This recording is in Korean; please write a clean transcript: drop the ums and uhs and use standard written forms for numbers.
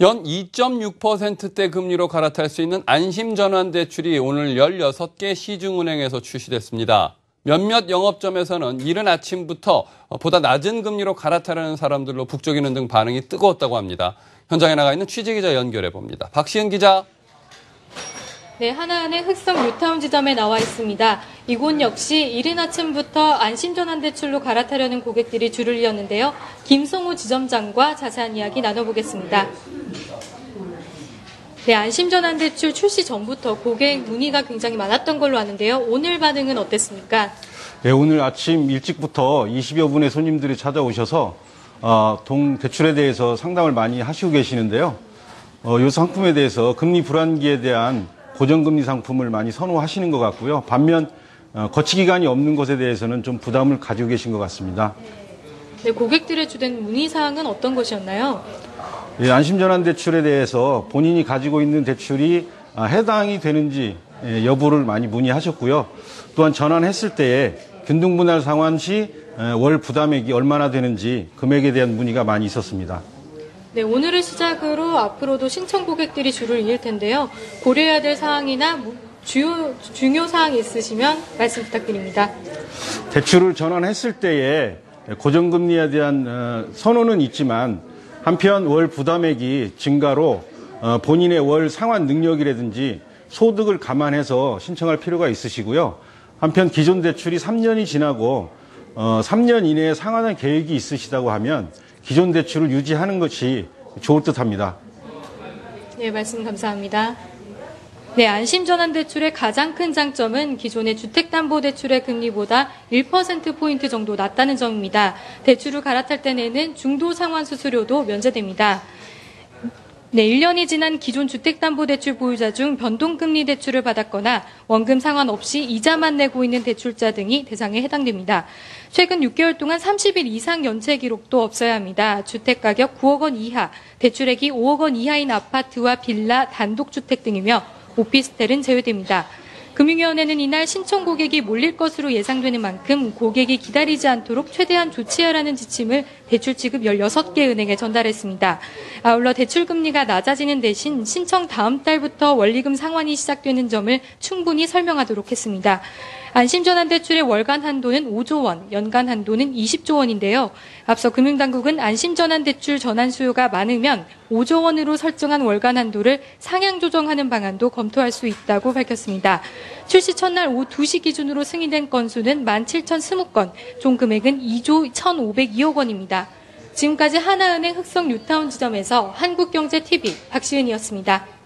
연 2.6%대 금리로 갈아탈 수 있는 안심전환대출이 오늘 16개 시중은행에서 출시됐습니다. 몇몇 영업점에서는 이른 아침부터 보다 낮은 금리로 갈아타려는 사람들로 북적이는 등 반응이 뜨거웠다고 합니다. 현장에 나가 있는 취재기자 연결해 봅니다. 박시은 기자. 네, 하나은행 흑성 뉴타운 지점에 나와 있습니다. 이곳 역시 이른 아침부터 안심전환대출로 갈아타려는 고객들이 줄을 이었는데요. 김성호 지점장과 자세한 이야기 나눠보겠습니다. 네, 안심전환대출 출시 전부터 고객 문의가 굉장히 많았던 걸로 아는데요. 오늘 반응은 어땠습니까? 네, 오늘 아침 일찍부터 20여 분의 손님들이 찾아오셔서 대출에 대해서 상담을 많이 하시고 계시는데요. 이 상품에 대해서 금리 불안기에 대한 고정금리 상품을 많이 선호하시는 것 같고요. 반면 거치기간이 없는 것에 대해서는 좀 부담을 가지고 계신 것 같습니다. 네, 고객들의 주된 문의사항은 어떤 것이었나요? 예, 안심전환대출에 대해서 본인이 가지고 있는 대출이 해당이 되는지 여부를 많이 문의하셨고요. 또한 전환했을 때에 균등분할 상환 시 월 부담액이 얼마나 되는지 금액에 대한 문의가 많이 있었습니다. 네, 오늘을 시작으로 앞으로도 신청 고객들이 줄을 이을 텐데요. 고려해야 될 사항이나 중요 사항이 있으시면 말씀 부탁드립니다. 대출을 전환했을 때에 고정금리에 대한 선호는 있지만 한편 월 부담액이 증가로 본인의 월 상환 능력이라든지 소득을 감안해서 신청할 필요가 있으시고요. 한편 기존 대출이 3년이 지나고 3년 이내에 상환할 계획이 있으시다고 하면 기존 대출을 유지하는 것이 좋을 듯합니다. 네, 말씀 감사합니다. 네, 안심전환대출의 가장 큰 장점은 기존의 주택담보대출의 금리보다 1%포인트 정도 낮다는 점입니다. 대출을 갈아탈 때 내는 중도상환수수료도 면제됩니다. 네, 1년이 지난 기존 주택담보대출 보유자 중 변동금리 대출을 받았거나 원금 상환 없이 이자만 내고 있는 대출자 등이 대상에 해당됩니다. 최근 6개월 동안 30일 이상 연체 기록도 없어야 합니다. 주택가격 9억 원 이하, 대출액이 5억 원 이하인 아파트와 빌라, 단독주택 등이며 오피스텔은 제외됩니다. 금융위원회는 이날 신청 고객이 몰릴 것으로 예상되는 만큼 고객이 기다리지 않도록 최대한 조치하라는 지침을 대출 지급 16개 은행에 전달했습니다. 아울러 대출 금리가 낮아지는 대신 신청 다음 달부터 원리금 상환이 시작되는 점을 충분히 설명하도록 했습니다. 안심전환대출의 월간 한도는 5조 원, 연간 한도는 20조 원인데요. 앞서 금융당국은 안심전환대출 전환 수요가 많으면 5조 원으로 설정한 월간 한도를 상향 조정하는 방안도 검토할 수 있다고 밝혔습니다. 출시 첫날 오후 2시 기준으로 승인된 건수는 17,020건, 총 금액은 2조 1,502억 원입니다. 지금까지 하나은행 흑성 뉴타운 지점에서 한국경제TV 박시은이었습니다.